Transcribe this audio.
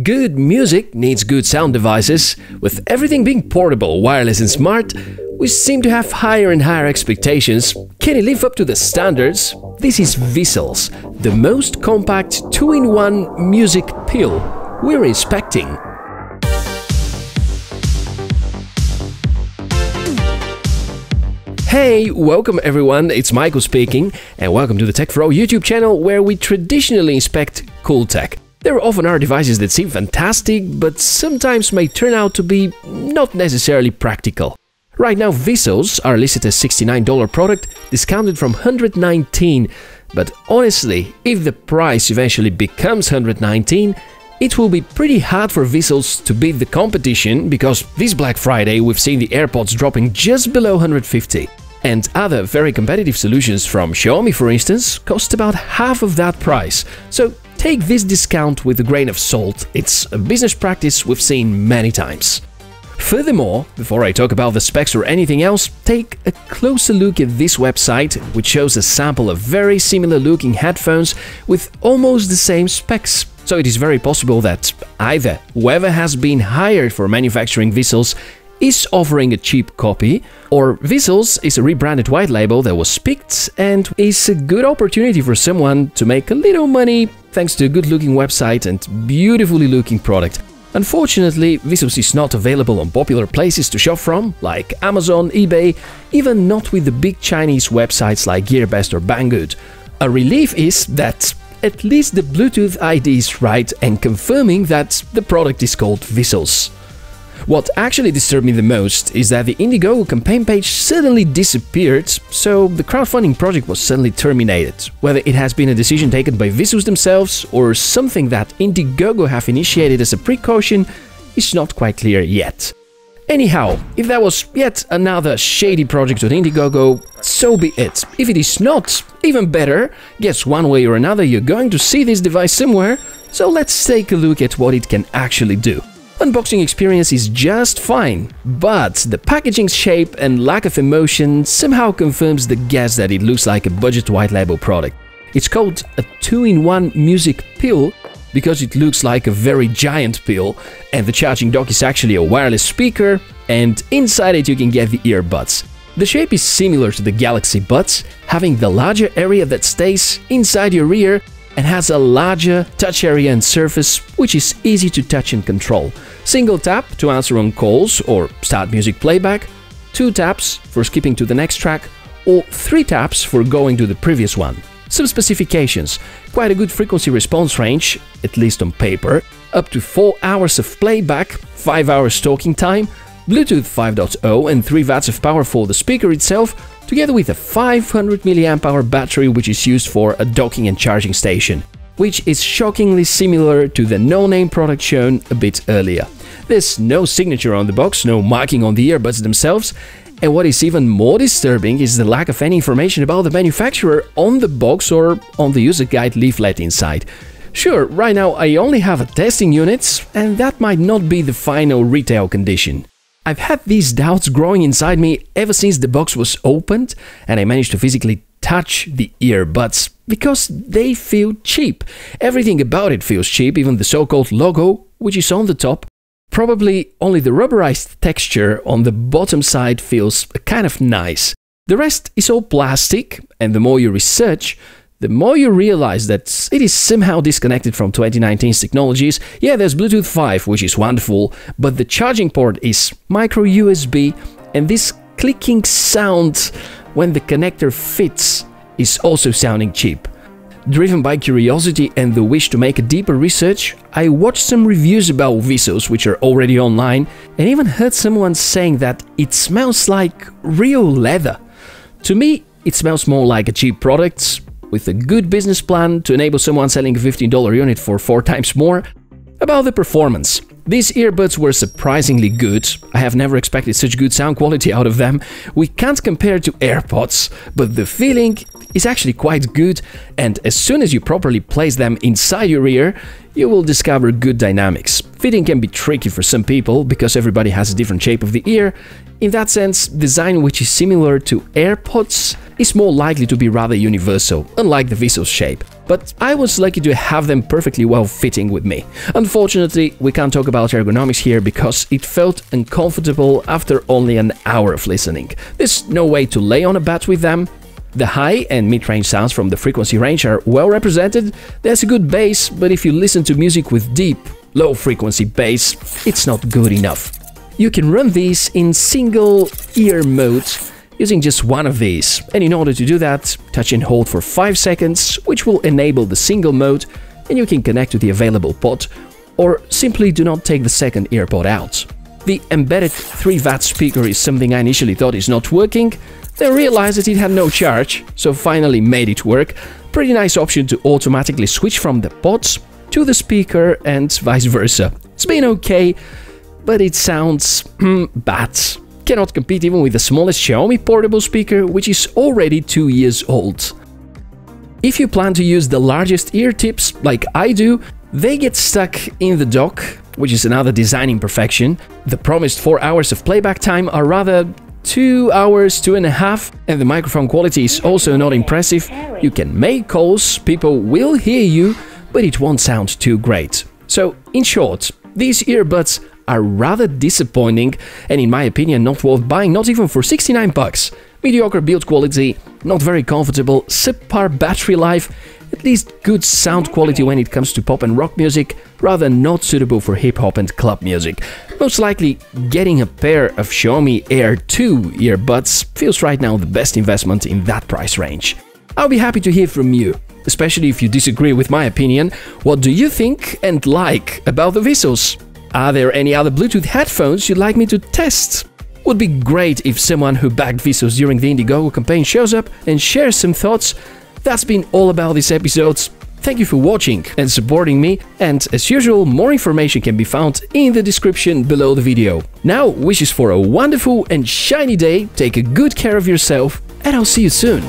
Good music needs good sound devices. With everything being portable, wireless and smart, we seem to have higher and higher expectations. Can it live up to the standards? This is Vissles, the most compact 2-in-1 music pill we're inspecting. Hey, welcome everyone, it's Michael speaking, and welcome to the Tech for All YouTube channel, where we traditionally inspect cool tech. There often are devices that seem fantastic, but sometimes may turn out to be not necessarily practical. Right now, Vissles are listed as $69 product, discounted from $119, but honestly, if the price eventually becomes $119, it will be pretty hard for Vissles to beat the competition, because this Black Friday we've seen the AirPods dropping just below $150. And other very competitive solutions from Xiaomi, for instance, cost about half of that price. So take this discount with a grain of salt, it's a business practice we've seen many times. Furthermore, before I talk about the specs or anything else, take a closer look at this website, which shows a sample of very similar looking headphones with almost the same specs. So it is very possible that either whoever has been hired for manufacturing Vissles is offering a cheap copy, or Vissles is a rebranded white label that was picked and is a good opportunity for someone to make a little money thanks to a good looking website and beautifully looking product. Unfortunately, Vissles is not available on popular places to shop from, like Amazon, eBay, even not with the big Chinese websites like GearBest or Banggood. A relief is that at least the Bluetooth ID is right and confirming that the product is called Vissles. What actually disturbed me the most is that the Indiegogo campaign page suddenly disappeared, so the crowdfunding project was suddenly terminated. Whether it has been a decision taken by Vissles themselves or something that Indiegogo have initiated as a precaution is not quite clear yet. Anyhow, if that was yet another shady project on Indiegogo, so be it. If it is not, even better, guess one way or another you're going to see this device somewhere, so let's take a look at what it can actually do. Unboxing experience is just fine, but the packaging's shape and lack of emotion somehow confirms the guess that it looks like a budget white label product. It's called a 2-in-1 music pill because it looks like a very giant pill, and the charging dock is actually a wireless speaker, and inside it you can get the earbuds. The shape is similar to the Galaxy Buds, having the larger area that stays inside your ear and has a larger touch area and surface, which is easy to touch and control. Single tap to answer on calls or start music playback, 2 taps for skipping to the next track, or 3 taps for going to the previous one. Some specifications: quite a good frequency response range, at least on paper, up to 4 hours of playback, 5 hours talking time, Bluetooth 5.0 and 3 watts of power for the speaker itself, together with a 500 mAh battery which is used for a docking and charging station, which is shockingly similar to the no-name product shown a bit earlier. There's no signature on the box, no marking on the earbuds themselves, and what is even more disturbing is the lack of any information about the manufacturer on the box or on the user guide leaflet inside. Sure, right now I only have a testing unit, and that might not be the final retail condition. I've had these doubts growing inside me ever since the box was opened and I managed to physically touch the earbuds, because they feel cheap. Everything about it feels cheap, even the so-called logo, which is on the top. Probably only the rubberized texture on the bottom side feels kind of nice. The rest is all plastic, and the more you research, the more you realize that it is somehow disconnected from 2019's technologies. Yeah, there's Bluetooth 5, which is wonderful, but the charging port is micro USB, and this clicking sound when the connector fits is also sounding cheap. Driven by curiosity and the wish to make a deeper research, I watched some reviews about Vissles, which are already online, and even heard someone saying that it smells like real leather. To me, it smells more like a cheap product, with a good business plan to enable someone selling a $15 unit for 4 times more. About the performance. These earbuds were surprisingly good. I have never expected such good sound quality out of them. We can't compare to AirPods, but the feeling is actually quite good, and as soon as you properly place them inside your ear, you will discover good dynamics. Fitting can be tricky for some people, because everybody has a different shape of the ear. In that sense, design which is similar to AirPods is more likely to be rather universal, unlike the Vissles shape. but I was lucky to have them perfectly well fitting with me. Unfortunately, we can't talk about ergonomics here because it felt uncomfortable after only an hour of listening. There's no way to lay on a bed with them. The high and mid-range sounds from the frequency range are well represented. There's a good bass, but if you listen to music with deep, low-frequency bass, it's not good enough. You can run these in single ear mode using just one of these, and in order to do that, touch and hold for 5 seconds, which will enable the single mode, and you can connect to the available pod, or simply do not take the second earpod out. The embedded 3-watt speaker is something I initially thought is not working, then realized that it had no charge, so finally made it work. Pretty nice option to automatically switch from the pods to the speaker and vice versa. It's been okay, but it sounds bad. Cannot compete even with the smallest Xiaomi portable speaker, which is already 2 years old. If you plan to use the largest ear tips, like I do, they get stuck in the dock, which is another design imperfection. The promised 4 hours of playback time are rather 2 hours, 2.5, and the microphone quality is also not impressive. You can make calls, people will hear you, but it won't sound too great. So, in short, these earbuds are rather disappointing and in my opinion not worth buying, not even for 69 bucks. Mediocre build quality, not very comfortable, subpar battery life, at least good sound quality when it comes to pop and rock music, rather not suitable for hip-hop and club music. Most likely, getting a pair of Xiaomi Air 2 earbuds feels right now the best investment in that price range. I'll be happy to hear from you, especially if you disagree with my opinion. What do you think and like about the Vissles? Are there any other Bluetooth headphones you'd like me to test? Would be great if someone who backed Vissles during the Indiegogo campaign shows up and shares some thoughts. That's been all about this episode. Thank you for watching and supporting me, and as usual, more information can be found in the description below the video. Now, wishes for a wonderful and shiny day, take a good care of yourself, and I'll see you soon.